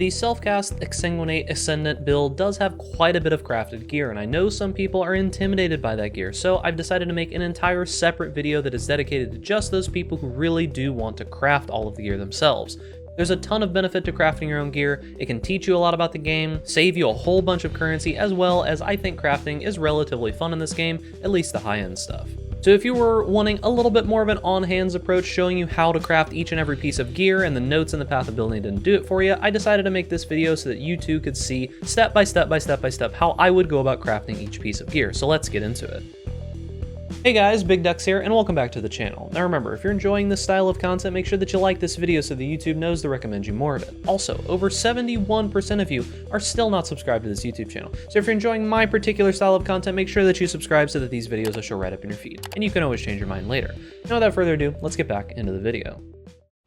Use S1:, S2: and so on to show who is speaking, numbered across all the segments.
S1: the self-cast Exsanguinate Ascendant build does have quite a bit of crafted gear, and I know some people are intimidated by that gear, so I've decided to make an entire separate video that is dedicated to just those people who really do want to craft all of the gear themselves. There's a ton of benefit to crafting your own gear. It can teach you a lot about the game, save you a whole bunch of currency, as well as I think crafting is relatively fun in this game, at least the high-end stuff. So if you were wanting a little bit more of an on-hands approach showing you how to craft each and every piece of gear and the notes in the path of building didn't do it for you, I decided to make this video so that you too could see step by step how I would go about crafting each piece of gear. So let's get into it. Hey guys, Big Ducks here, and welcome back to the channel. Now remember, if you're enjoying this style of content, make sure that you like this video so the YouTube knows to recommend you more of it. Also, over 71% of you are still not subscribed to this YouTube channel, so if you're enjoying my particular style of content, make sure that you subscribe so that these videos will show right up in your feed, and you can always change your mind later. Now without further ado, let's get back into the video.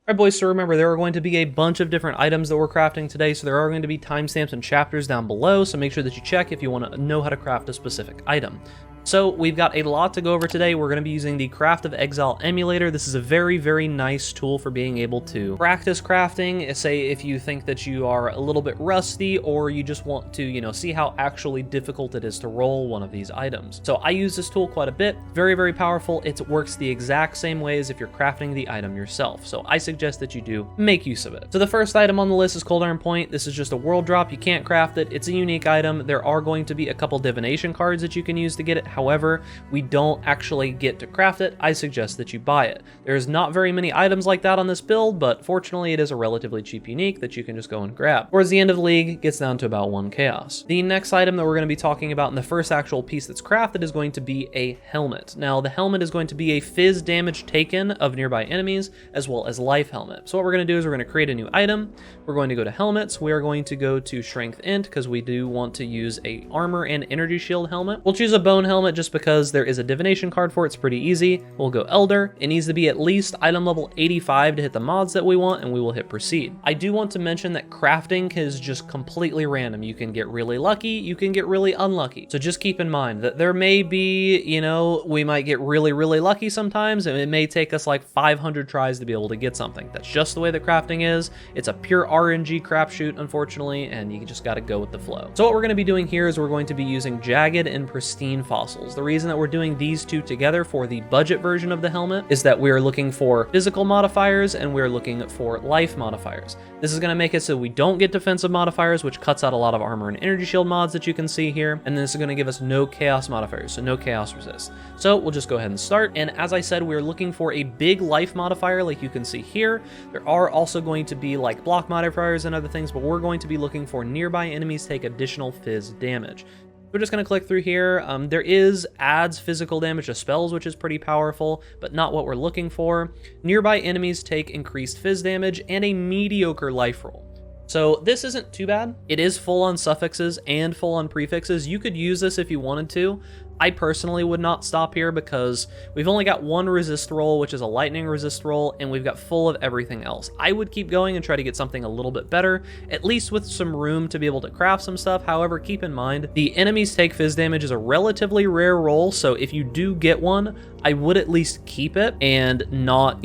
S1: Alright boys, so remember there are going to be a bunch of different items that we're crafting today, so there are going to be timestamps and chapters down below, so make sure that you check if you want to know how to craft a specific item. So we've got a lot to go over today. We're going to be using the Craft of Exile emulator. This is a very, very nice tool for being able to practice crafting. Say if you think that you are a little bit rusty or you just want to, see how actually difficult it is to roll one of these items. So I use this tool quite a bit. Very, very powerful. It works the exact same way as if you're crafting the item yourself. So I suggest that you do make use of it. So the first item on the list is Cold Iron Point. This is just a world drop. You can't craft it. It's a unique item. There are going to be a couple divination cards that you can use to get it. However, we don't actually get to craft it. I suggest that you buy it. There's not very many items like that on this build, but fortunately it is a relatively cheap unique that you can just go and grab. Towards the end of the league, it gets down to about 1 chaos. The next item that we're going to be talking about in the first actual piece that's crafted is going to be a helmet. Now the helmet is going to be a fizz damage taken of nearby enemies as well as life helmet. So what we're going to do is we're going to create a new item. We're going to go to helmets. We are going to go to strength int because we do want to use a armor and energy shield helmet. We'll choose a bone helmet just because there is a divination card for it. It's pretty easy. We'll go Elder. It needs to be at least item level 85 to hit the mods that we want, and we will hit proceed. I do want to mention that crafting is just completely random. You can get really lucky, you can get really unlucky. So just keep in mind that there may be, we might get really, really lucky sometimes, and it may take us like 500 tries to be able to get something. That's just the way that crafting is. It's a pure RNG crapshoot, unfortunately, and you just got to go with the flow. So what we're going to be doing here is we're going to be using jagged and pristine fossils. The reason that we're doing these two together for the budget version of the helmet is that we're looking for physical modifiers and we're looking for life modifiers. This is going to make it so we don't get defensive modifiers, which cuts out a lot of armor and energy shield mods that you can see here, and this is going to give us no chaos modifiers, so no chaos resist. So we'll just go ahead and start, and as I said, we're looking for a big life modifier like you can see here. There are also going to be like block modifiers and other things, but we're going to be looking for nearby enemies take additional fizz damage. We're just going to click through here. There is adds physical damage to spells, which is pretty powerful, but not what we're looking for. Nearby enemies take increased fizz damage and a mediocre life roll. So this isn't too bad. It is full on suffixes and full on prefixes. You could use this if you wanted to. I personally would not stop here because we've only got one resist roll, which is a lightning resist roll, and we've got full of everything else. I would keep going and try to get something a little bit better, at least with some room to be able to craft some stuff. However, keep in mind, the enemies take fizz damage is a relatively rare roll, so if you do get one, I would at least keep it and not,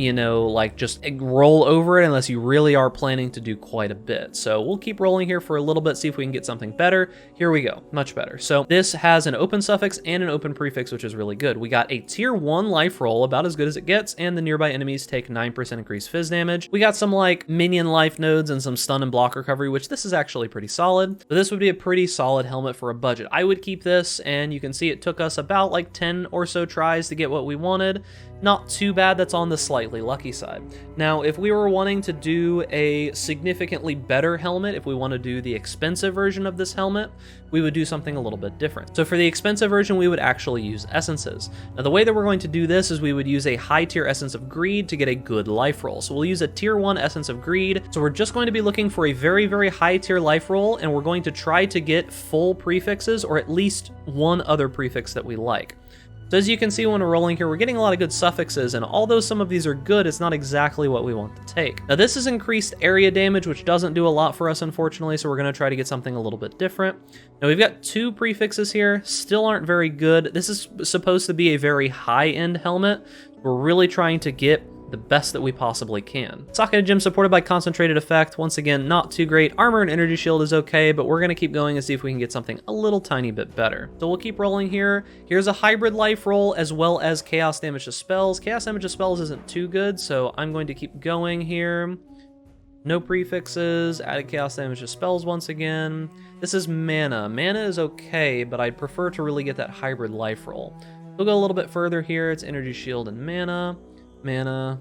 S1: just roll over it unless you really are planning to do quite a bit. So we'll keep rolling here for a little bit, see if we can get something better. Here we go, much better. So this has an open suffix and an open prefix, which is really good. We got a tier 1 life roll, about as good as it gets, and the nearby enemies take 9% increased fizz damage. We got some minion life nodes and some stun and block recovery, which this is actually pretty solid. But this would be a pretty solid helmet for a budget. I would keep this, and you can see it took us about 10 or so tries to get what we wanted. Not too bad. That's on the slightly lucky side. Now, if we were wanting to do a significantly better helmet, if we want to do the expensive version of this helmet, we would do something a little bit different. So for the expensive version, we would actually use essences. Now, the way that we're going to do this is we would use a high tier essence of greed to get a good life roll. So we'll use a tier 1 essence of greed. So we're just going to be looking for a very, very high tier life roll, and we're going to try to get full prefixes or at least one other prefix that we like. So as you can see when we're rolling here, we're getting a lot of good suffixes, and although some of these are good, it's not exactly what we want to take. Now this is increased area damage, which doesn't do a lot for us, unfortunately, so we're going to try to get something a little bit different. Now we've got 2 prefixes here, still aren't very good. This is supposed to be a very high-end helmet. We're really trying to get the best that we possibly can. Socketed Gem supported by Concentrated Effect, once again, not too great. Armor and Energy Shield is okay, but we're going to keep going and see if we can get something a little tiny bit better. So we'll keep rolling here. Here's a Hybrid Life roll as well as Chaos Damage to Spells. Chaos Damage to Spells isn't too good, so I'm going to keep going here. No prefixes, added Chaos Damage to Spells once again. This is Mana. Mana is okay, but I'd prefer to really get that Hybrid Life roll. We'll go a little bit further here. It's Energy Shield and Mana. Mana.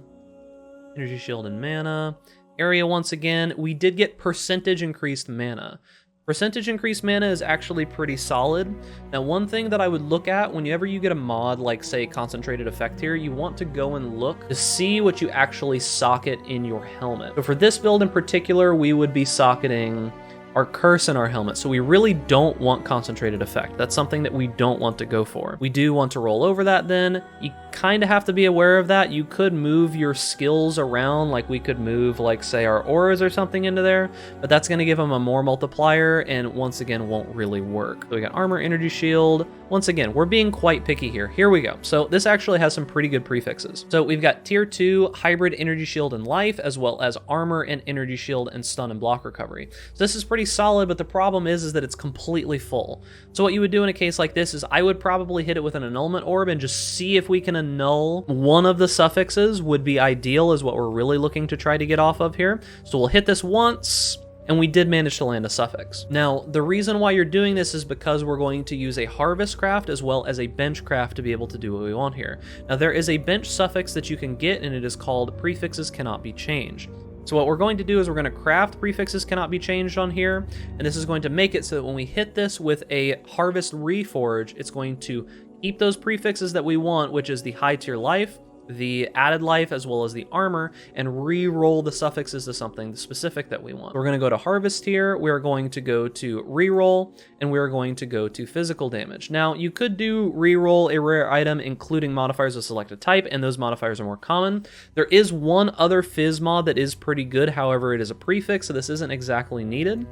S1: Energy Shield and Mana. Area once again. We did get percentage increased mana. Percentage increased mana is actually pretty solid. Now, one thing that I would look at whenever you get a mod like, say, Concentrated Effect here, you want to go and look to see what you actually socket in your helmet. So for this build in particular, we would be socketing our curse in our helmet, so we really don't want Concentrated Effect. That's something that we don't want to go for. We do want to roll over that then. You kind of have to be aware of that. You could move your skills around, like we could move, like, say, our auras or something into there, but that's going to give them a more multiplier, and once again, won't really work. So we got Armor, Energy Shield. Once again, we're being quite picky here. Here we go. So this actually has some pretty good prefixes. So we've got Tier 2, Hybrid Energy Shield and Life, as well as Armor and Energy Shield and Stun and Block Recovery. So this is pretty solid, but the problem is that it's completely full. So what you would do in a case like this is I would probably hit it with an Annulment Orb and just see if we can annul one of the suffixes. Would be ideal, is what we're really looking to try to get off of here. So we'll hit this once, and we did manage to land a suffix. Now, the reason why you're doing this is because we're going to use a Harvest Craft as well as a Bench Craft to be able to do what we want here. Now, there is a bench suffix that you can get, and it is called Prefixes Cannot Be Changed. So what we're going to do is we're going to craft Prefixes Cannot Be Changed on here, and this is going to make it so that when we hit this with a Harvest Reforge, it's going to keep those prefixes that we want, which is the High Tier Life, the added life, as well as the armor, and re-roll the suffixes to something specific that we want. We're going to go to Harvest here, we're going to go to re-roll, and we're going to go to physical damage. Now, you could do re-roll a rare item, including modifiers of selected type, and those modifiers are more common. There is one other Fizz mod that is pretty good, however, it is a prefix, so this isn't exactly needed.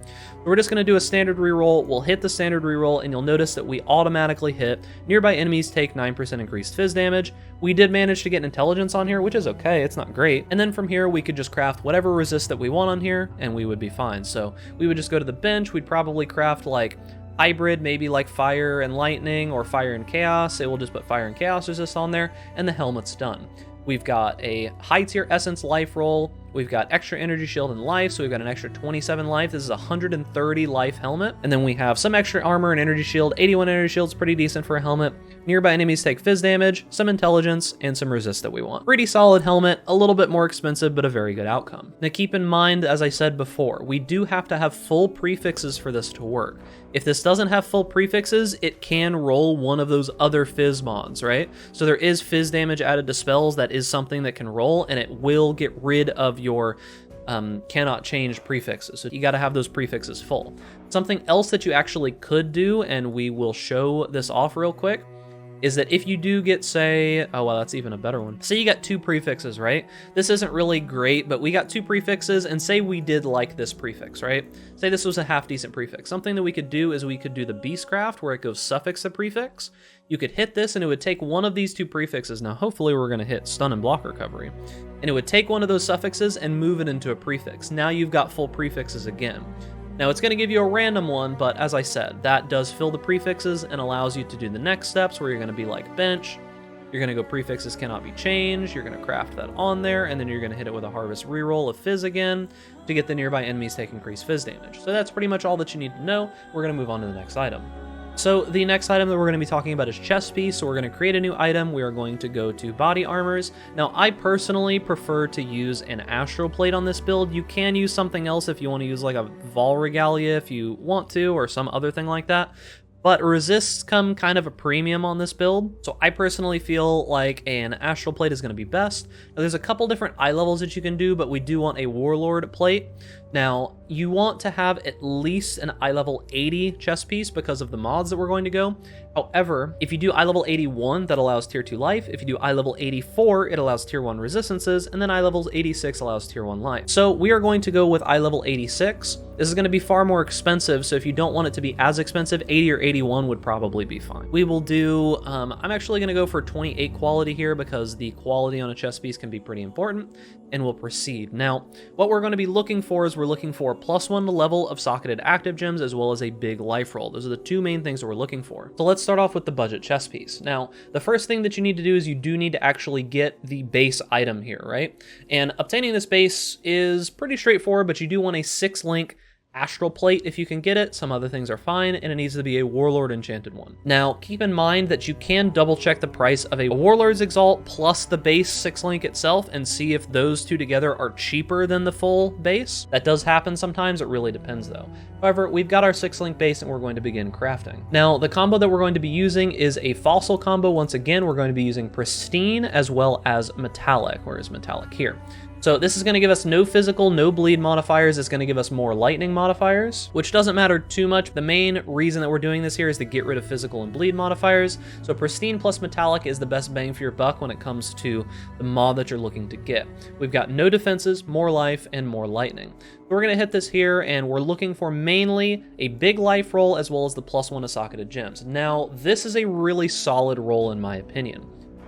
S1: We're just going to do a standard re-roll, we'll hit the standard re-roll, and you'll notice that we automatically hit nearby enemies take 9% increased Fizz damage. We did manage to get intelligence on here, which is okay, it's not great. And then from here, we could just craft whatever resist that we want on here, and we would be fine. So we would just go to the bench, we'd probably craft like hybrid, maybe like fire and lightning or fire and chaos. It will just put fire and chaos resist on there, and the helmet's done. We've got a high tier essence life roll. We've got extra energy shield and life, so we've got an extra 27 life. This is a 130 life helmet. And then we have some extra armor and energy shield. 81 energy shield's pretty decent for a helmet. Nearby enemies take fizz damage, some intelligence, and some resist that we want. Pretty solid helmet, a little bit more expensive, but a very good outcome. Now keep in mind, as I said before, we do have to have full prefixes for this to work. If this doesn't have full prefixes, it can roll one of those other fizz mods, right? So there is fizz damage added to spells, that is something that can roll, and it will get rid of your cannot change prefixes. So you got to have those prefixes full. Something else that you actually could do, and we will show this off real quick, is that if you do get, say, oh, well, that's even a better one. Say you got two prefixes, right? This isn't really great, but we got two prefixes, and say we did like this prefix, right? Say this was a half-decent prefix. Something that we could do is we could do the Beastcraft, where it goes suffix to prefix. You could hit this, and it would take one of these two prefixes. Now, hopefully, we're going to hit Stun and Block Recovery. And it would take one of those suffixes and move it into a prefix. Now you've got full prefixes again. Now it's going to give you a random one, but as I said, that does fill the prefixes and allows you to do the next steps where you're going to be like bench, you're going to go prefixes cannot be changed, you're going to craft that on there, and then you're going to hit it with a harvest reroll of fizz again to get the nearby enemies take increased fizz damage. So that's pretty much all that you need to know. We're going to move on to the next item. So the next item that we're going to be talking about is Chestpiece. So we're going to create a new item. We are going to go to body armors. Now, I personally prefer to use an astral plate on this build. You can use something else if you want to use like a Vol Regalia if you want to, or some other thing like that. But resists come kind of a premium on this build, so I personally feel like an astral plate is going to be best. Now, there's a couple different eye levels that you can do, but we do want a warlord plate. Now, you want to have at least an eye level 80 chest piece because of the mods that we're going to go. However, if you do eye level 81, that allows tier 2 life. If you do eye level 84, it allows tier 1 resistances, and then eye level 86 allows tier 1 life. So we are going to go with eye level 86. This is going to be far more expensive, so if you don't want it to be as expensive, 80 or 81 would probably be fine. We will do, I'm actually going to go for 28 quality here because the quality on a chest piece can be pretty important, and we'll proceed. Now, what we're going to be looking for is we're looking for +1 to level of socketed active gems as well as a big life roll. Those are the two main things that we're looking for. So let's start off with the budget chest piece. Now, the first thing that you need to do is you do need to actually get the base item here, right? And obtaining this base is pretty straightforward, but you do want a 6-link astral plate if you can get it. Some other things are fine, and it needs to be a warlord enchanted one. Now, keep in mind that you can double check the price of a warlord's exalt plus the base 6-link itself and see if those two together are cheaper than the full base. That does happen sometimes. It really depends though. However, we've got our 6-link base and we're going to begin crafting. Now, the combo that we're going to be using is a fossil combo. Once again, we're going to be using pristine as well as metallic. Where is metallic? Here. So this is going to give us no physical, no bleed modifiers. It's going to give us more lightning modifiers, which doesn't matter too much. The main reason that we're doing this here is to get rid of physical and bleed modifiers. So pristine plus metallic is the best bang for your buck when it comes to the mod that you're looking to get. We've got no defenses, more life, and more lightning. So we're going to hit this here, and we're looking for mainly a big life roll as well as the +1 to socketed gems. Now, this is a really solid roll in my opinion.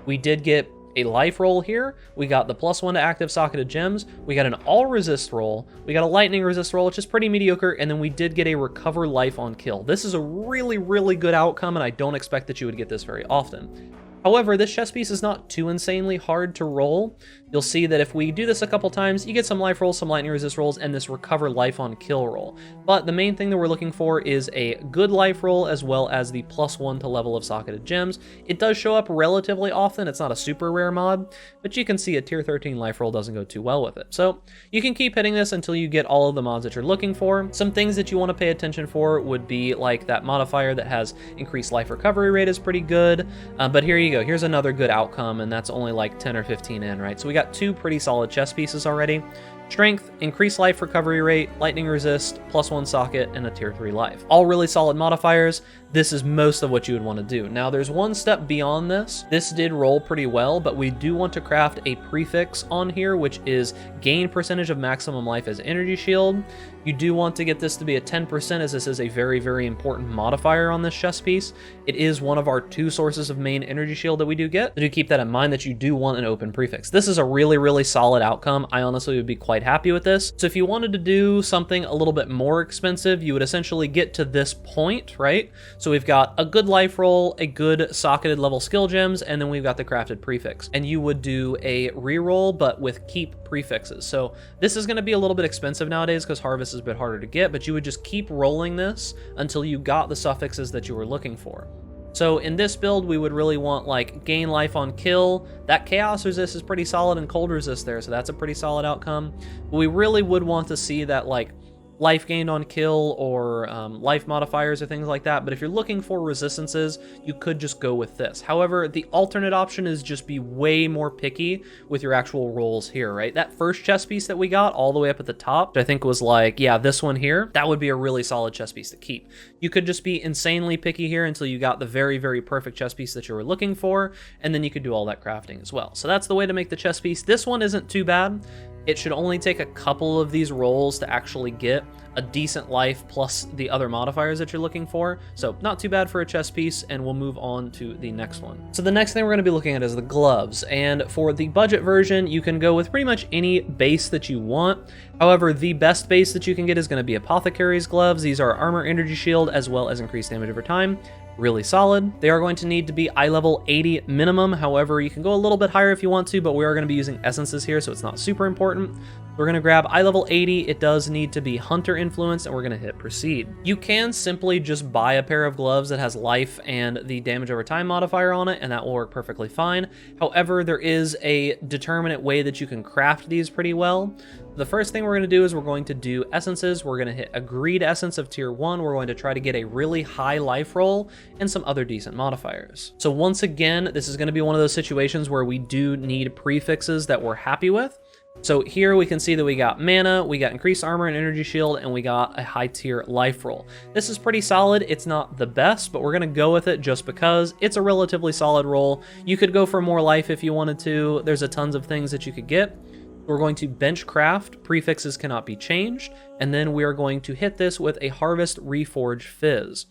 S1: We did get a life roll here, we got the +1 to active socketed gems, we got an all resist roll, we got a lightning resist roll, which is pretty mediocre, and then we did get a recover life on kill. This is a really, really good outcome, and I don't expect that you would get this very often. However, this chest piece is not too insanely hard to roll. You'll see that if we do this a couple times, you get some life rolls, some lightning resist rolls, and this recover life on kill roll. But the main thing that we're looking for is a good life roll as well as the +1 to level of socketed gems. It does show up relatively often. It's not a super rare mod, but you can see a tier 13 life roll doesn't go too well with it. So you can keep hitting this until you get all of the mods that you're looking for. Some things that you want to pay attention for would be like that modifier that has increased life recovery rate is pretty good. But here you go. Here's another good outcome, and that's only like 10 or 15 in, right? So we got two pretty solid chest pieces already. Strength, increased life recovery rate, lightning resist, +1 socket, and a tier 3 life. All really solid modifiers. This is most of what you would want to do. Now, there's one step beyond this. This did roll pretty well, but we do want to craft a prefix on here, which is gain percentage of maximum life as energy shield. You do want to get this to be a 10%, as this is a very, very important modifier on this chest piece. It is one of our 2 sources of main energy shield that we do get. So do keep that in mind that you do want an open prefix. This is a really, really solid outcome. I honestly would be quite happy with this. So if you wanted to do something a little bit more expensive, you would essentially get to this point, right? So we've got a good life roll, a good socketed level skill gems, and then we've got the crafted prefix. And you would do a reroll, but with keep prefixes. So this is going to be a little bit expensive nowadays because harvest is a bit harder to get, but you would just keep rolling this until you got the suffixes that you were looking for. So in this build, we would really want like gain life on kill. That chaos resist is pretty solid, and cold resist there, so that's a pretty solid outcome. But we really would want to see that like life gained on kill or life modifiers or things like that. But if you're looking for resistances, you could just go with this. However, the alternate option is just be way more picky with your actual rolls here, right? That first chest piece that we got all the way up at the top, which I think was like, yeah, this one here, that would be a really solid chest piece to keep. You could just be insanely picky here until you got the very, very perfect chest piece that you were looking for, and then you could do all that crafting as well. So that's the way to make the chest piece. This one isn't too bad. It should only take a couple of these rolls to actually get a decent life plus the other modifiers that you're looking for. So not too bad for a chest piece, and we'll move on to the next one. So the next thing we're going to be looking at is the gloves. And for the budget version, you can go with pretty much any base that you want. However, the best base that you can get is going to be Apothecary's gloves. These are armor, energy shield, as well as increased damage over time. Really solid. They are going to need to be eye level 80 minimum. However, you can go a little bit higher if you want to, but we are going to be using essences here, so it's not super important. We're going to grab eye level 80. It does need to be hunter influence, and we're going to hit proceed. You can simply just buy a pair of gloves that has life and the damage over time modifier on it, and that will work perfectly fine. However, there is a determinate way that you can craft these pretty well. The first thing we're going to do is we're going to do essences. We're going to hit agreed essence of tier 1. We're going to try to get a really high life roll and some other decent modifiers. So once again, this is going to be one of those situations where we do need prefixes that we're happy with. So here we can see that we got mana, we got increased armor and energy shield, and we got a high tier life roll. This is pretty solid. It's not the best, but we're gonna go with it just because it's a relatively solid roll. You could go for more life if you wanted to. There's a tons of things that you could get. We're going to bench craft, prefixes cannot be changed, and then we are going to hit this with a harvest reforge fizz.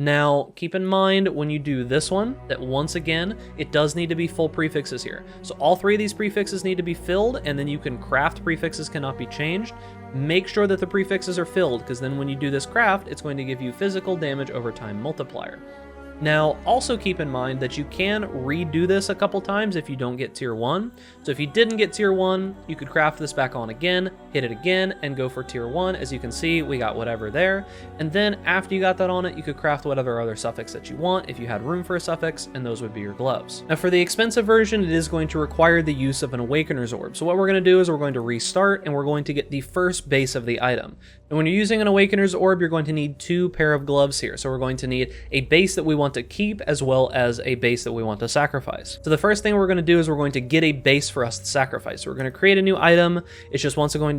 S1: Now, keep in mind when you do this one, that once again, it does need to be full prefixes here. So all 3 of these prefixes need to be filled, and then you can craft prefixes cannot be changed. Make sure that the prefixes are filled, because then when you do this craft, it's going to give you physical damage over time multiplier. Now, also keep in mind that you can redo this a couple times if you don't get tier 1. So if you didn't get tier 1, you could craft this back on again, hit it again, and go for tier 1. As you can see, we got whatever there. And then after you got that on it, you could craft whatever other suffix that you want if you had room for a suffix, and those would be your gloves. Now for the expensive version, it is going to require the use of an Awakener's Orb. So what we're going to do is we're going to restart, and we're going to get the first base of the item. And when you're using an Awakener's Orb, you're going to need 2 pair of gloves here. So we're going to need a base that we want to keep as well as a base that we want to sacrifice. So the first thing we're going to do is we're going to get a base for us to sacrifice. So we're going to create a new item. It's just once again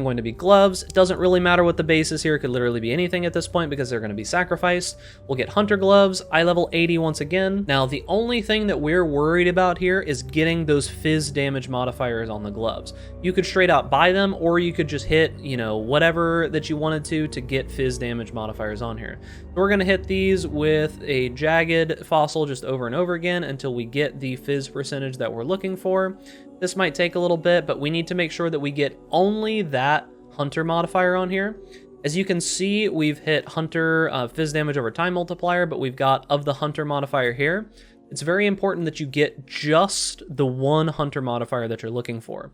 S1: going to be gloves. It doesn't really matter what the base is here. It could literally be anything at this point because they're going to be sacrificed. We'll get hunter gloves, eye level 80 once again. Now the only thing that we're worried about here is getting those fizz damage modifiers on the gloves. You could straight out buy them, or you could just hit, whatever that you wanted to get fizz damage modifiers on here. We're going to hit these with a jagged fossil just over and over again until we get the fizz percentage that we're looking for. This might take a little bit, but we need to make sure that we get only that hunter modifier on here. As you can see, we've hit hunter fizz damage over time multiplier, but we've got of the hunter modifier here. It's very important that you get just the one hunter modifier that you're looking for.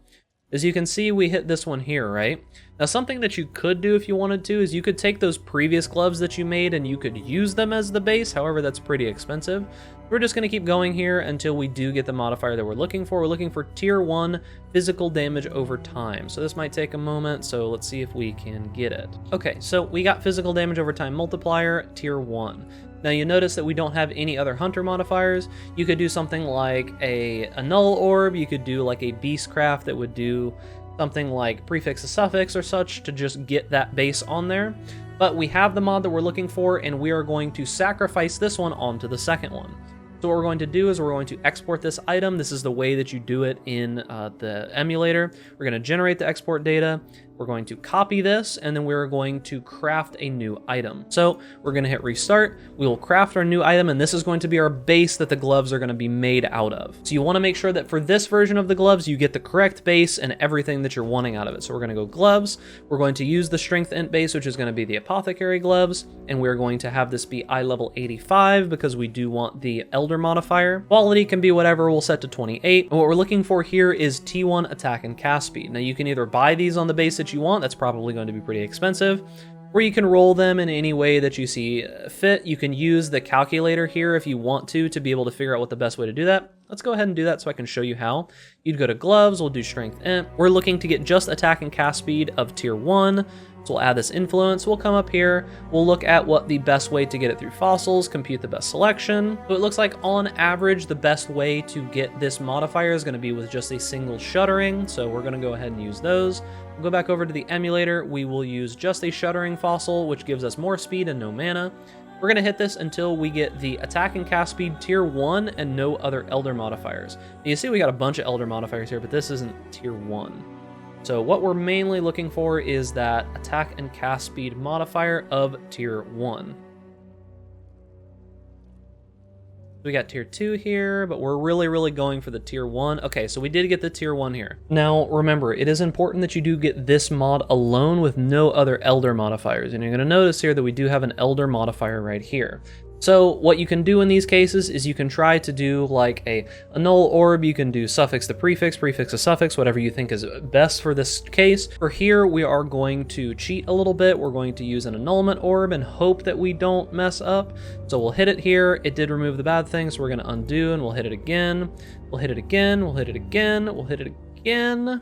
S1: As you can see, we hit this one here, right? Now, something that you could do if you wanted to is you could take those previous gloves that you made and you could use them as the base. However, that's pretty expensive. We're just going to keep going here until we do get the modifier that we're looking for. We're looking for tier 1 physical damage over time. So this might take a moment, so let's see if we can get it. Okay, so we got physical damage over time multiplier, tier 1. Now you notice that we don't have any other hunter modifiers. You could do something like a null orb, you could do like a beast craft that would do something like prefix a suffix or such to just get that base on there. But we have the mod that we're looking for, and we are going to sacrifice this one onto the second one. So what we're going to do is we're going to export this item. This is the way that you do it in the emulator. We're going to generate the export data. We're going to copy this, and then we're going to craft a new item. So we're going to hit restart. We will craft our new item, and this is going to be our base that the gloves are going to be made out of. So you want to make sure that for this version of the gloves, you get the correct base and everything that you're wanting out of it. So we're going to go gloves. We're going to use the strength int base, which is going to be the apothecary gloves, and we're going to have this be eye level 85 because we do want the elder modifier. Quality can be whatever. We'll set to 28. And what we're looking for here is T1 attack and cast speed. Now you can either buy these on the base that you want. That's probably going to be pretty expensive. Or you can roll them in any way that you see fit. You can use the calculator here if you want to be able to figure out what the best way to do that. Let's go ahead and do that so I can show you how. You'd go to gloves, we'll do strength int. We're looking to get just attack and cast speed of tier 1. So we'll add this influence, we'll come up here, we'll look at what the best way to get it through fossils, compute the best selection. So it looks like on average, the best way to get this modifier is gonna be with just a single shuddering. So we're gonna go ahead and use those. We'll go back over to the emulator, we will use just a shuddering fossil, which gives us more speed and no mana. We're gonna hit this until we get the attack and cast speed tier 1 and no other elder modifiers. Now you see we got a bunch of elder modifiers here, but this isn't tier 1. So what we're mainly looking for is that attack and cast speed modifier of tier 1. We got tier 2 here, but we're really going for the tier 1. Okay, so we did get the tier 1 here. Now, remember, it is important that you do get this mod alone with no other elder modifiers. And you're gonna notice here that we do have an elder modifier right here. So what you can do in these cases is you can try to do like a null orb, you can do suffix to prefix, prefix to suffix, whatever you think is best for this case. For here, we are going to cheat a little bit. We're going to use an annulment orb and hope that we don't mess up. So we'll hit it here. It did remove the bad thing, so we're gonna undo and we'll hit it again. We'll hit it again, we'll hit it again, we'll hit it again.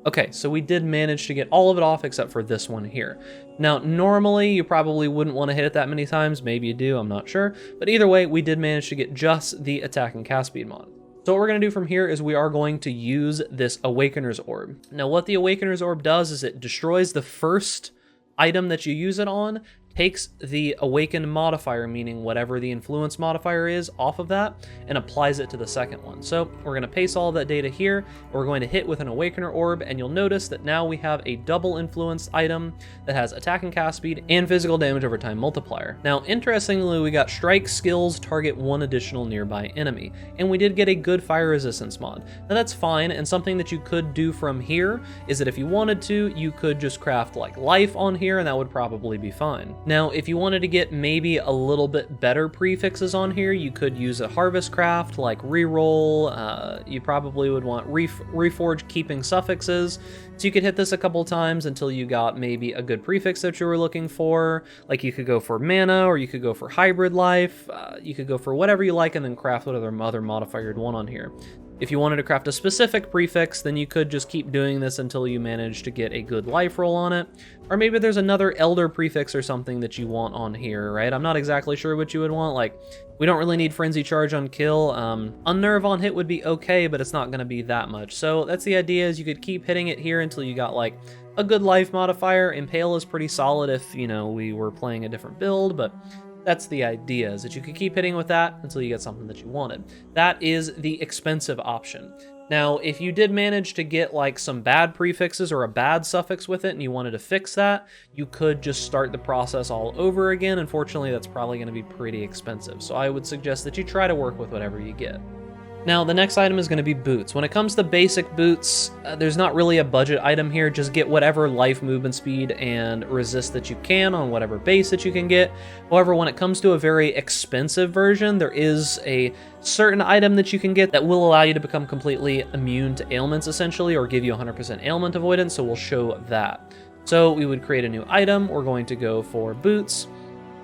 S1: Okay, so we did manage to get all of it off except for this one here. Now, normally you probably wouldn't want to hit it that many times. Maybe you do, I'm not sure. But either way, we did manage to get just the attack and cast speed mod. So what we're going to do from here is we are going to use this Awakener's Orb. Now what the Awakener's Orb does is it destroys the first item that you use it on, takes the awakened modifier, meaning whatever the influence modifier is, off of that, and applies it to the second one. So we're going to paste all of that data here, we're going to hit with an Awakener Orb, and you'll notice that now we have a double influenced item that has attack and cast speed and physical damage over time multiplier. Now interestingly, we got strike skills target one additional nearby enemy, and we did get a good fire resistance mod. Now that's fine, and something that you could do from here is that if you wanted to, you could just craft like life on here, and that would probably be fine. Now, if you wanted to get maybe a little bit better prefixes on here, you could use a harvest craft like reroll. You probably would want reforge keeping suffixes. So you could hit this a couple times until you got maybe a good prefix that you were looking for. Like you could go for mana, or you could go for hybrid life. You could go for whatever you like and then craft whatever other modifier you'd want on here. If you wanted to craft a specific prefix, then you could just keep doing this until you manage to get a good life roll on it. Or maybe there's another elder prefix or something that you want on here, right? I'm not exactly sure what you would want. Like, we don't really need Frenzy Charge on kill. Unnerve on hit would be okay, but it's not going to be that much. So that's the idea, is you could keep hitting it here until you got like a good life modifier. Impale is pretty solid if, you know, we were playing a different build, but that's the idea, is that you could keep hitting with that until you get something that you wanted. That is the expensive option. Now, if you did manage to get like some bad prefixes or a bad suffix with it and you wanted to fix that, you could just start the process all over again. Unfortunately, that's probably going to be pretty expensive. So I would suggest that you try to work with whatever you get. Now, the next item is going to be boots. When it comes to basic boots, there's not really a budget item here. Just get whatever life, movement speed, and resist that you can on whatever base that you can get. However, when it comes to a very expensive version, there is a certain item that you can get that will allow you to become completely immune to ailments, essentially, or give you 100% ailment avoidance, so we'll show that. So we would create a new item. We're going to go for boots.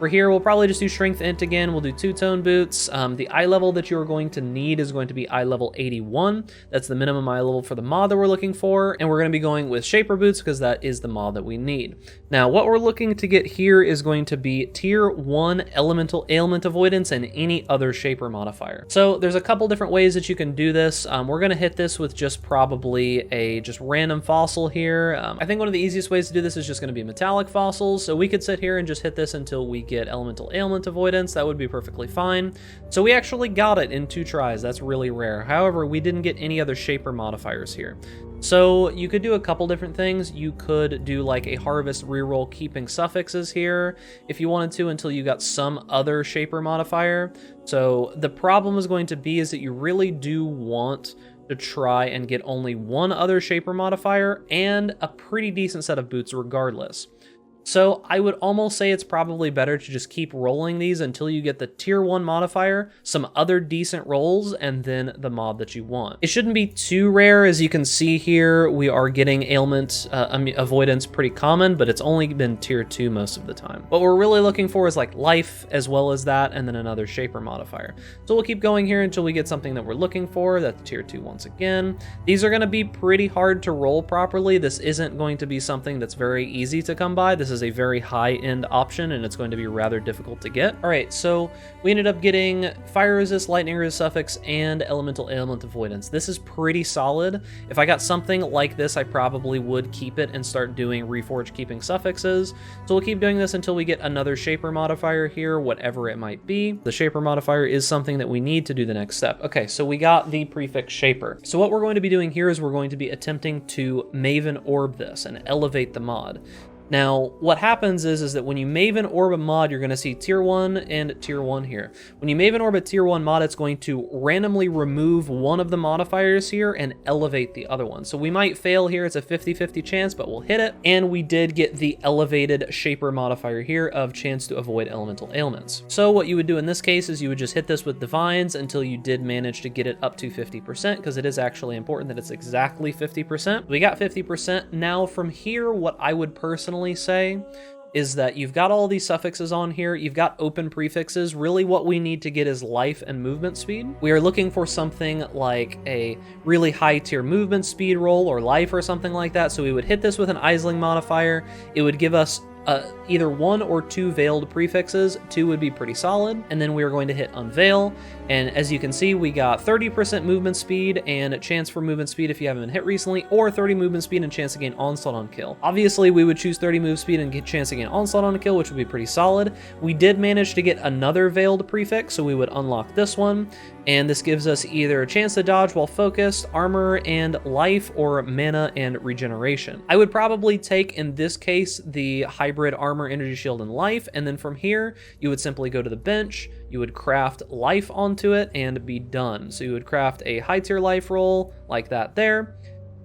S1: For here, we'll probably just do Strength Int again. We'll do two-tone boots. The eye level that you're going to need is going to be eye level 81. That's the minimum eye level for the mod that we're looking for. And we're going to be going with Shaper boots because that is the mod that we need. Now, what we're looking to get here is going to be Tier 1 Elemental Ailment Avoidance and any other Shaper modifier. So there's a couple different ways that you can do this. We're going to hit this with just probably a just random fossil here. I think one of the easiest ways to do this is just going to be metallic fossils. So we could sit here and just hit this until we get elemental ailment avoidance. That would be perfectly fine. So we actually got it in 2 tries. That's really rare. However, we didn't get any other Shaper modifiers here. So you could do a couple different things. You could do like a harvest reroll keeping suffixes here if you wanted to, until you got some other Shaper modifier. So the problem is going to be is that you really do want to try and get only one other Shaper modifier and a pretty decent set of boots regardless. So I would almost say it's probably better to just keep rolling these until you get the Tier 1 modifier, some other decent rolls, and then the mod that you want. It shouldn't be too rare. As you can see here, we are getting ailment avoidance pretty common, but it's only been Tier 2 most of the time. What we're really looking for is like life as well as that, and then another Shaper modifier. So we'll keep going here until we get something that we're looking for. That's Tier 2 once again. These are going to be pretty hard to roll properly. This isn't going to be something that's very easy to come by. This is a very high-end option, and it's going to be rather difficult to get. All right, so we ended up getting fire resist, lightning resist suffix, and elemental ailment avoidance. This is pretty solid. If I got something like this, I probably would keep it and start doing reforge keeping suffixes. So we'll keep doing this until we get another Shaper modifier here, whatever it might be. The Shaper modifier is something that we need to do the next step. Okay, so we got the prefix Shaper. So what we're going to be doing here is we're going to be attempting to Maven Orb this and elevate the mod. Now, what happens is that when you Maven Orb a mod, you're going to see Tier 1 and Tier 1 here. When you Maven Orb a Tier 1 mod, it's going to randomly remove one of the modifiers here and elevate the other one. So we might fail here. It's a 50-50 chance, but we'll hit it. And we did get the elevated Shaper modifier here of chance to avoid elemental ailments. So what you would do in this case is you would just hit this with Divines until you did manage to get it up to 50%, because it is actually important that it's exactly 50%. We got 50%. Now from here, what I would personally say is that you've got all these suffixes on here, you've got open prefixes. Really what we need to get is life and movement speed. We are looking for something like a really high tier movement speed roll or life or something like that. So we would hit this with an Isling modifier. It would give us either 1 or 2 veiled prefixes. 2 would be pretty solid. And then we are going to hit Unveil. And as you can see, we got 30% movement speed and a chance for movement speed if you haven't been hit recently, or 30 movement speed and chance to gain onslaught on kill. Obviously, we would choose 30 move speed and get chance to gain onslaught on a kill, which would be pretty solid. We did manage to get another veiled prefix, so we would unlock this one. And this gives us either a chance to dodge while focused, armor and life, or mana and regeneration. I would probably take, in this case, the hybrid armor, energy shield, and life. And then from here, you would simply go to the bench, you would craft life onto it, and be done. So you would craft a high tier life roll like that there.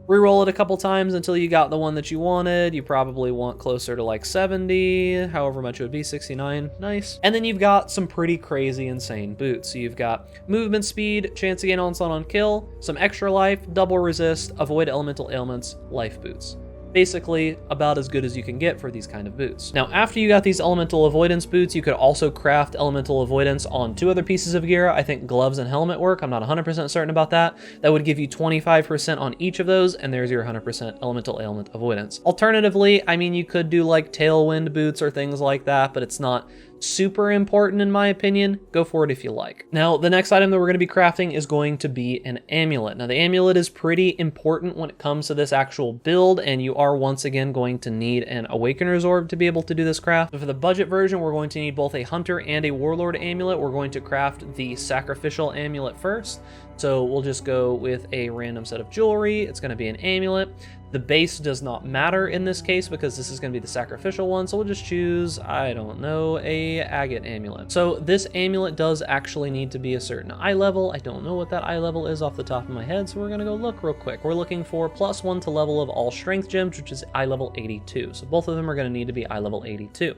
S1: Reroll it a couple times until you got the one that you wanted. You probably want closer to like 70, however much it would be, 69, nice. And then you've got some pretty crazy, insane boots. So you've got movement speed, chance to gain onslaught on kill, some extra life, double resist, avoid elemental ailments, life boots. Basically about as good as you can get for these kind of boots. Now, after you got these elemental avoidance boots, you could also craft elemental avoidance on 2 other pieces of gear. I think gloves and helmet work. I'm not 100% certain about that. That would give you 25% on each of those, and there's your 100% elemental ailment avoidance. Alternatively, I mean, you could do like tailwind boots or things like that, but it's not super important in my opinion. Go for it if you like. Now, the next item that we're going to be crafting is going to be an amulet. Now, the amulet is pretty important when it comes to this actual build, and you are once again going to need an Awakener's Orb to be able to do this craft. But for the budget version, we're going to need both a Hunter and a Warlord amulet. We're going to craft the Sacrificial amulet first. So we'll just go with a random set of jewelry. It's going to be an amulet. The base does not matter in this case because this is going to be the sacrificial one, so we'll just choose, I don't know, a agate amulet. So this amulet does actually need to be a certain eye level. I don't know what that eye level is off the top of my head, so we're going to go look real quick. We're looking for +1 to level of all strength gems, which is eye level 82. So both of them are going to need to be eye level 82.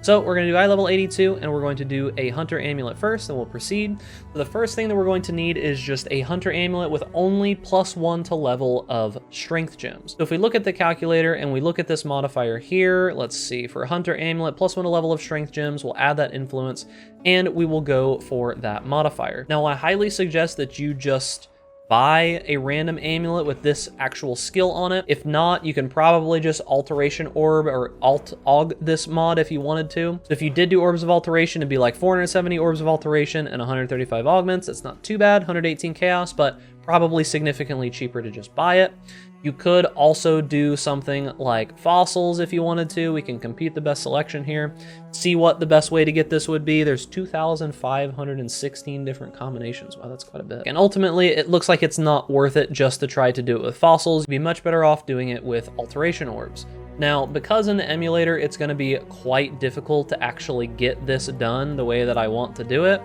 S1: So we're going to do eye level 82, and we're going to do a Hunter amulet first, and we'll proceed. So the first thing that we're going to need is just a Hunter amulet with only +1 to level of strength gems. So if we look at the calculator and we look at this modifier here, let's see, for a Hunter amulet, +1 to level of strength gems, we'll add that influence, and we will go for that modifier. Now, I highly suggest that you just buy a random amulet with this actual skill on it. If not, you can probably just Alteration Orb or Alt-Aug this mod if you wanted to. So if you did do Orbs of Alteration, it'd be like 470 Orbs of Alteration and 135 Augments. It's not too bad, 118 Chaos, but probably significantly cheaper to just buy it. You could also do something like fossils if you wanted to. We can compete the best selection here. See what the best way to get this would be. There's 2,516 different combinations. Wow, that's quite a bit. And ultimately, it looks like it's not worth it just to try to do it with fossils. You'd be much better off doing it with alteration orbs. Now, because in the emulator, it's going to be quite difficult to actually get this done the way that I want to do it,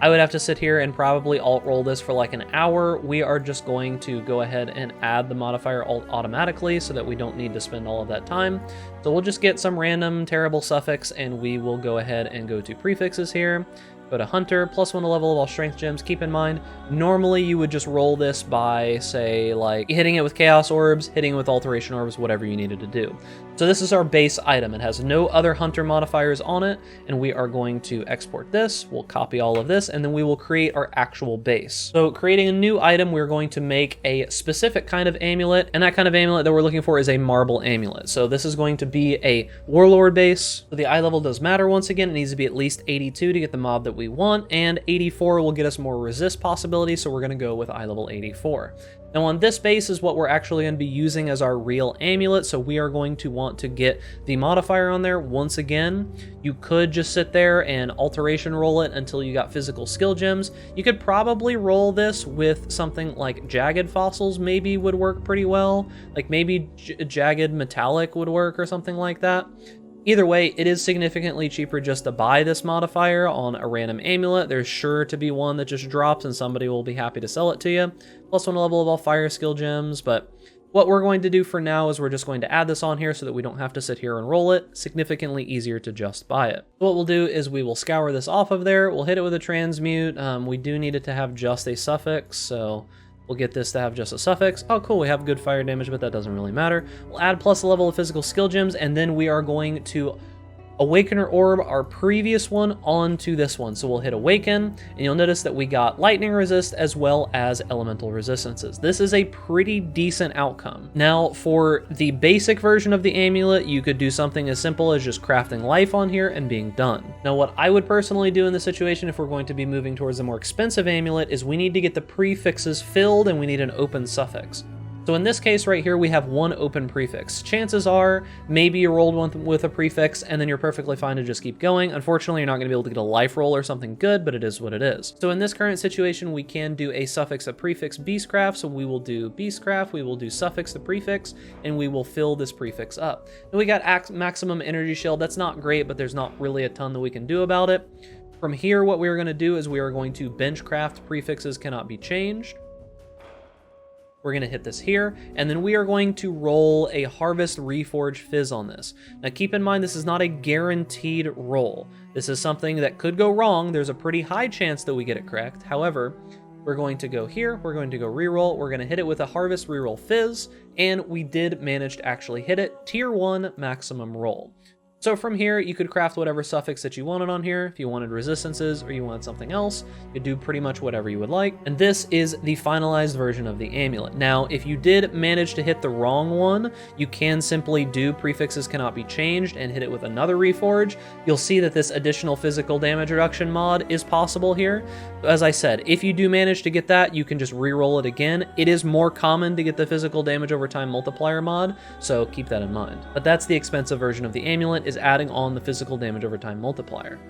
S1: I would have to sit here and probably alt roll this for like an hour. We are just going to go ahead and add the modifier alt automatically so that we don't need to spend all of that time. So we'll just get some random terrible suffix and we will go ahead and go to prefixes here. Go to Hunter, +1 to level of all strength gems. Keep in mind, normally you would just roll this by, say, like hitting it with Chaos Orbs, hitting it with Alteration Orbs, whatever you needed to do. So this is our base item. It has no other Hunter modifiers on it, and we are going to export this. We'll copy all of this, and then we will create our actual base. So creating a new item, we're going to make a specific kind of amulet, and that kind of amulet that we're looking for is a marble amulet. So this is going to be a Warlord base. So the eye level does matter once again. It needs to be at least 82 to get the mob that we want, and 84 will get us more resist possibilities, so we're going to go with eye level 84. Now on this base is what we're actually going to be using as our real amulet, so we are going to want to get the modifier on there. Once again, you could just sit there and alteration roll it until you got physical skill gems. You could probably roll this with something like jagged fossils maybe would work pretty well, like maybe jagged metallic would work or something like that. Either way, it is significantly cheaper just to buy this modifier on a random amulet. There's sure to be one that just drops and somebody will be happy to sell it to you. +1 level of all fire skill gems, but what we're going to do for now is we're just going to add this on here so that we don't have to sit here and roll it. Significantly easier to just buy it. So what we'll do is we will scour this off of there. We'll hit it with a transmute. We do need it to have just a suffix, so we'll get this to have just a suffix. Oh, cool, we have good fire damage, but that doesn't really matter. We'll add +a level of physical skill gems, and then we are going to Awakener Orb, our previous one, onto this one. So we'll hit Awaken, and you'll notice that we got Lightning Resist as well as Elemental Resistances. This is a pretty decent outcome. Now, for the basic version of the amulet, you could do something as simple as just crafting life on here and being done. Now, what I would personally do in this situation, if we're going to be moving towards a more expensive amulet, is we need to get the prefixes filled, and we need an open suffix. So in this case right here, we have one open prefix. Chances are, maybe you rolled one with a prefix, and then you're perfectly fine to just keep going. Unfortunately, you're not going to be able to get a life roll or something good, but it is what it is. So in this current situation, we can do a suffix, a prefix, beastcraft. So we will do beastcraft, we will do suffix, the prefix, and we will fill this prefix up. And we got maximum energy shield. That's not great, but there's not really a ton that we can do about it. From here, what we're going to do is we are going to benchcraft prefixes cannot be changed. We're going to hit this here, and then we are going to roll a Harvest Reforge Fizz on this. Now keep in mind, this is not a guaranteed roll. This is something that could go wrong. There's a pretty high chance that we get it correct. However, we're going to go here, we're going to go reroll, we're going to hit it with a Harvest Reroll Fizz, and we did manage to actually hit it. Tier 1 maximum roll. So from here, you could craft whatever suffix that you wanted on here. If you wanted resistances or you wanted something else, you could do pretty much whatever you would like. And this is the finalized version of the amulet. Now, if you did manage to hit the wrong one, you can simply do prefixes cannot be changed and hit it with another reforge. You'll see that this additional physical damage reduction mod is possible here. As I said, if you do manage to get that, you can just re-roll it again. It is more common to get the physical damage over time multiplier mod, so keep that in mind. But that's the expensive version of the amulet, is adding on the physical damage over time multiplier.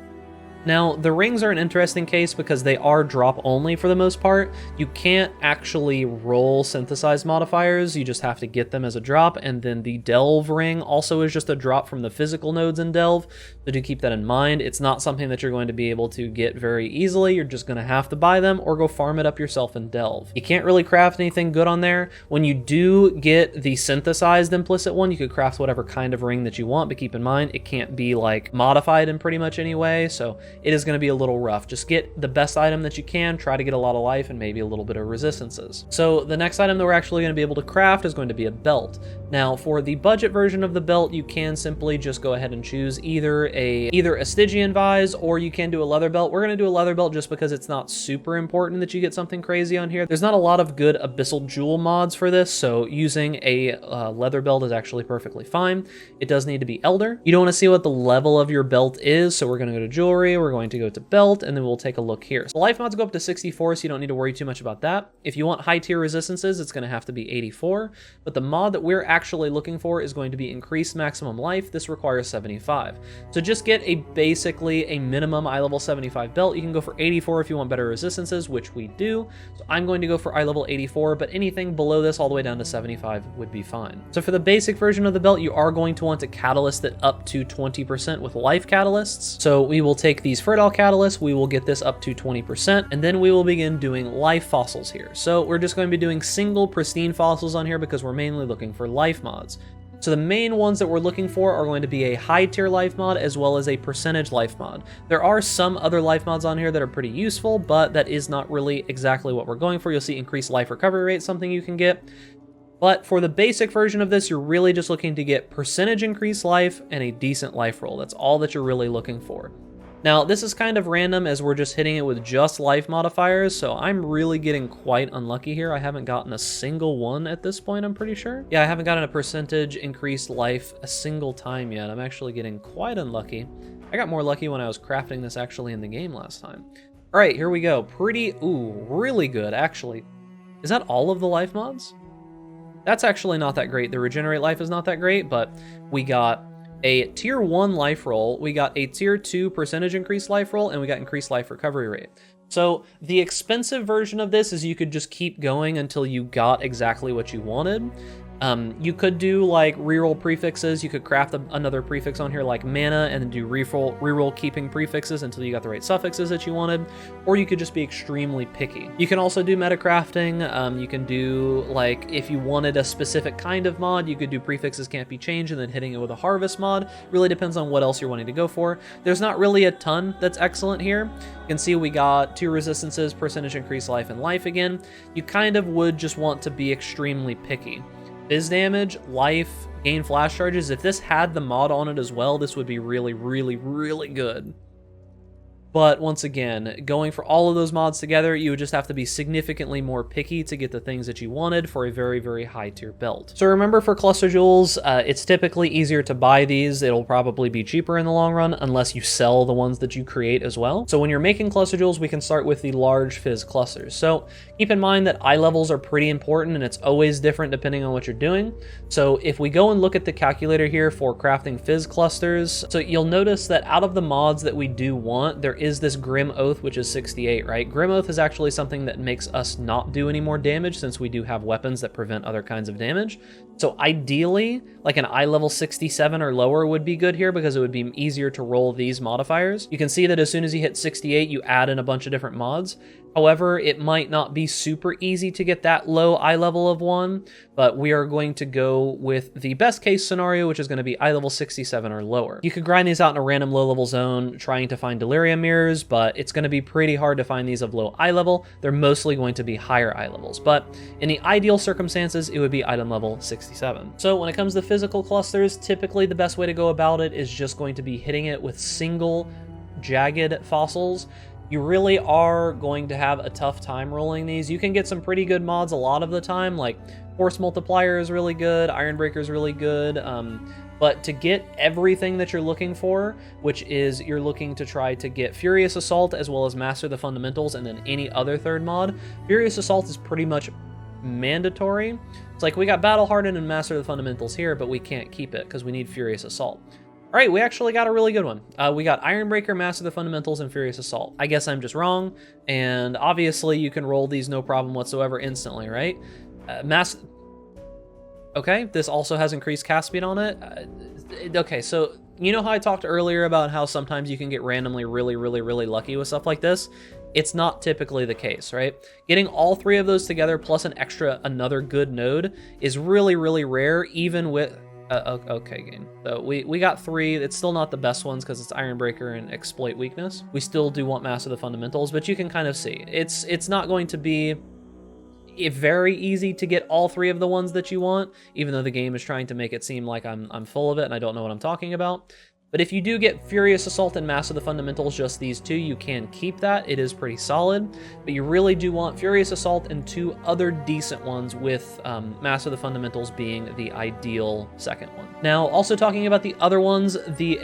S1: Now, the rings are an interesting case because they are drop only for the most part. You can't actually roll synthesized modifiers, you just have to get them as a drop, and then the Delve ring also is just a drop from the physical nodes in Delve, so do keep that in mind. It's not something that you're going to be able to get very easily, you're just going to have to buy them or go farm it up yourself in Delve. You can't really craft anything good on there. When you do get the synthesized implicit one, you could craft whatever kind of ring that you want, but keep in mind, it can't be like modified in pretty much any way, so it is going to be a little rough. Just get the best item that you can, try to get a lot of life and maybe a little bit of resistances. So the next item that we're actually going to be able to craft is going to be a belt. Now for the budget version of the belt, you can simply just go ahead and choose either a Stygian vise or you can do a leather belt. We're going to do a leather belt just because it's not super important that you get something crazy on here. There's not a lot of good abyssal jewel mods for this, so using a leather belt is actually perfectly fine. It does need to be elder. You don't want to see what the level of your belt is, so we're going to go to jewelry, we're going to go to belt, and then we'll take a look here. So life mods go up to 64, so you don't need to worry too much about that. If you want high tier resistances, it's going to have to be 84, but the mod that we're actually looking for is going to be increased maximum life. This requires 75. So just get basically a minimum eye level 75 belt. You can go for 84 if you want better resistances, which we do. So I'm going to go for eye level 84, but anything below this all the way down to 75 would be fine. So for the basic version of the belt, you are going to want to catalyst it up to 20% with life catalysts. So we will take these Ferdal catalysts, we will get this up to 20%, and then we will begin doing life fossils here. So we're just going to be doing single pristine fossils on here because we're mainly looking for life mods. So the main ones that we're looking for are going to be a high tier life mod as well as a percentage life mod. There are some other life mods on here that are pretty useful, but that is not really exactly what we're going for. You'll see increased life recovery rate, something you can get. But for the basic version of this, you're really just looking to get percentage increased life and a decent life roll. That's all that you're really looking for. Now, this is kind of random as we're just hitting it with just life modifiers, so I'm really getting quite unlucky here. I haven't gotten a single one at this point, I'm pretty sure. Yeah, I haven't gotten a percentage increased life a single time yet. I'm actually getting quite unlucky. I got more lucky when I was crafting this actually in the game last time. All right, here we go. Really good, actually. Is that all of the life mods? That's actually not that great. The regenerate life is not that great, but we got a tier 1 life roll, we got a tier 2 percentage increased life roll, and we got increased life recovery rate. So the expensive version of this is you could just keep going until you got exactly what you wanted. You could do like reroll prefixes. You could craft another prefix on here like mana and then do reroll keeping prefixes until you got the right suffixes that you wanted, or you could just be extremely picky. You can also do meta crafting. You can do like if you wanted a specific kind of mod, you could do prefixes can't be changed and then hitting it with a harvest mod. Really depends on what else you're wanting to go for. There's not really a ton that's excellent here. You can see we got 2 resistances, percentage increased life, and life again. You kind of would just want to be extremely picky. Biz damage, life, gain flash charges. If this had the mod on it as well, this would be really, really, really good. But once again, going for all of those mods together, you would just have to be significantly more picky to get the things that you wanted for a very, very high tier belt. So remember, for cluster jewels, it's typically easier to buy these. It'll probably be cheaper in the long run unless you sell the ones that you create as well. So when you're making cluster jewels, we can start with the large fizz clusters. So keep in mind that eye levels are pretty important, and it's always different depending on what you're doing. So if we go and look at the calculator here for crafting fizz clusters, so you'll notice that out of the mods that we do want, there is this Grim Oath, which is 68, right? Grim Oath is actually something that makes us not do any more damage, since we do have weapons that prevent other kinds of damage. So ideally, like an eye level 67 or lower would be good here, because it would be easier to roll these modifiers. You can see that as soon as you hit 68, you add in a bunch of different mods. However, it might not be super easy to get that low eye level of one, but we are going to go with the best case scenario, which is going to be eye level 67 or lower. You could grind these out in a random low level zone trying to find delirium mirrors, but it's going to be pretty hard to find these of low eye level. They're mostly going to be higher eye levels, but in the ideal circumstances, it would be item level 67. So when it comes to physical clusters, typically the best way to go about it is just going to be hitting it with single jagged fossils. You really are going to have a tough time rolling these. You can get some pretty good mods a lot of the time, like Force Multiplier is really good, Iron Breaker is really good, but to get everything that you're looking for, which is you're looking to try to get Furious Assault as well as Master the Fundamentals and then any other third mod, Furious Assault is pretty much mandatory. It's like we got Battle Hardened and Master the Fundamentals here, but we can't keep it because we need Furious Assault. All right, we actually got a really good one. We got Iron Breaker, Master the Fundamentals, and Furious Assault. I guess I'm just wrong, and obviously you can roll these no problem whatsoever instantly, right? Okay, this also has increased cast speed on it. Okay, so you know how I talked earlier about how sometimes you can get randomly really, really, really lucky with stuff like this? It's not typically the case, right? Getting all three of those together plus another good node is really, really rare, even with... okay, game. So we got three. It's still not the best ones because it's Iron Breaker and Exploit Weakness. We still do want Master the Fundamentals, but you can kind of see. It's not going to be very easy to get all three of the ones that you want, even though the game is trying to make it seem like I'm full of it and I don't know what I'm talking about. But if you do get Furious Assault and Master the Fundamentals, just these two, you can keep that. It is pretty solid, but you really do want Furious Assault and two other decent ones, with Master the Fundamentals being the ideal second one. Now, also talking about the other ones, the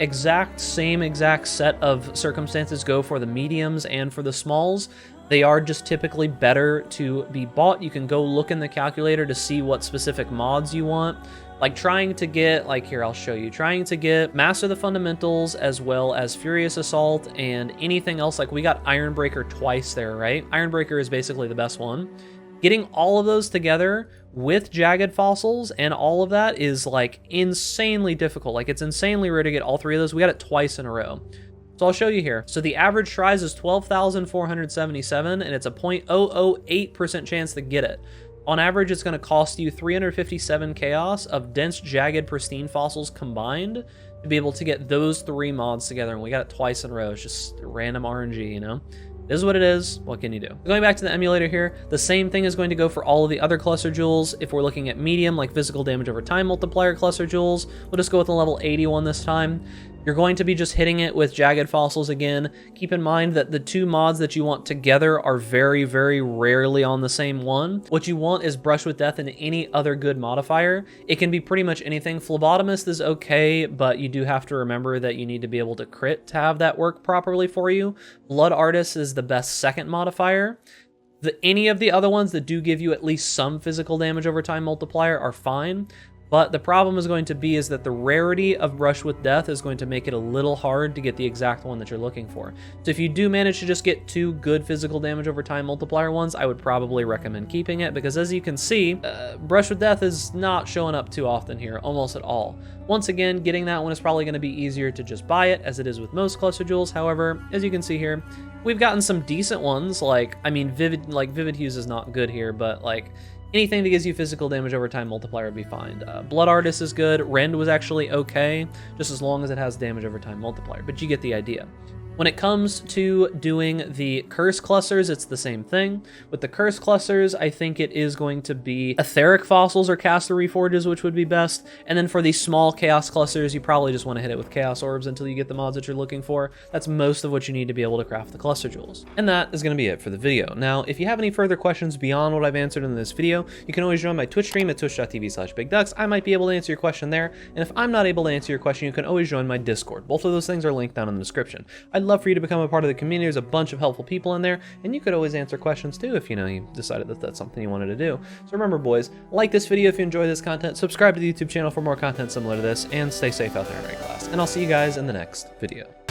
S1: same exact set of circumstances go for the mediums and for the smalls. They are just typically better to be bought. You can go look in the calculator to see what specific mods you want. Like trying to get, like here, I'll show you, trying to get Master the Fundamentals as well as Furious Assault and anything else. Like we got Iron Breaker twice there, right? Iron Breaker is basically the best one. Getting all of those together with Jagged Fossils and all of that is like insanely difficult. Like it's insanely rare to get all three of those. We got it twice in a row. So I'll show you here. So the average tries is 12,477 and it's a 0.008% chance to get it. On average, it's going to cost you 357 chaos of dense, jagged, pristine fossils combined to be able to get those three mods together, and we got it twice in a row. It's just random RNG, you know? It is what it is. What can you do? Going back to the emulator here, the same thing is going to go for all of the other cluster jewels. If we're looking at medium, like physical damage over time multiplier cluster jewels, we'll just go with the level 81 this time. You're going to be just hitting it with Jagged Fossils again. Keep in mind that the two mods that you want together are very, very rarely on the same one. What you want is Brush with Death and any other good modifier. It can be pretty much anything. Phlebotomist is okay, but you do have to remember that you need to be able to crit to have that work properly for you. Blood Artist is the best second modifier. Any of the other ones that do give you at least some physical damage over time multiplier are fine. But the problem is going to be is that the rarity of Brush with Death is going to make it a little hard to get the exact one that you're looking for. So if you do manage to just get two good physical damage over time multiplier ones, I would probably recommend keeping it, because as you can see, Brush with Death is not showing up too often here, almost at all. Once again, getting that one is probably going to be easier to just buy it, as it is with most cluster jewels. However, as you can see here, we've gotten some decent ones, Vivid Hues is not good here, but like, anything that gives you physical damage over time multiplier would be fine. Blood Artist is good. Rend was actually okay, just as long as it has damage over time multiplier, but you get the idea. When it comes to doing the curse clusters, it's the same thing. With the curse clusters, I think it is going to be etheric fossils or caster reforges, which would be best. And then for these small chaos clusters, you probably just want to hit it with chaos orbs until you get the mods that you're looking for. That's most of what you need to be able to craft the cluster jewels. And that is going to be it for the video. Now, if you have any further questions beyond what I've answered in this video, you can always join my Twitch stream at twitch.tv/bigducks. I might be able to answer your question there. And if I'm not able to answer your question, you can always join my Discord. Both of those things are linked down in the description. I'd love for you to become a part of the community. There's a bunch of helpful people in there, and you could always answer questions too if you decided that that's something you wanted to do. So remember, boys, like this video if you enjoy this content, subscribe to the YouTube channel for more content similar to this, and stay safe out there in raid class. And I'll see you guys in the next video.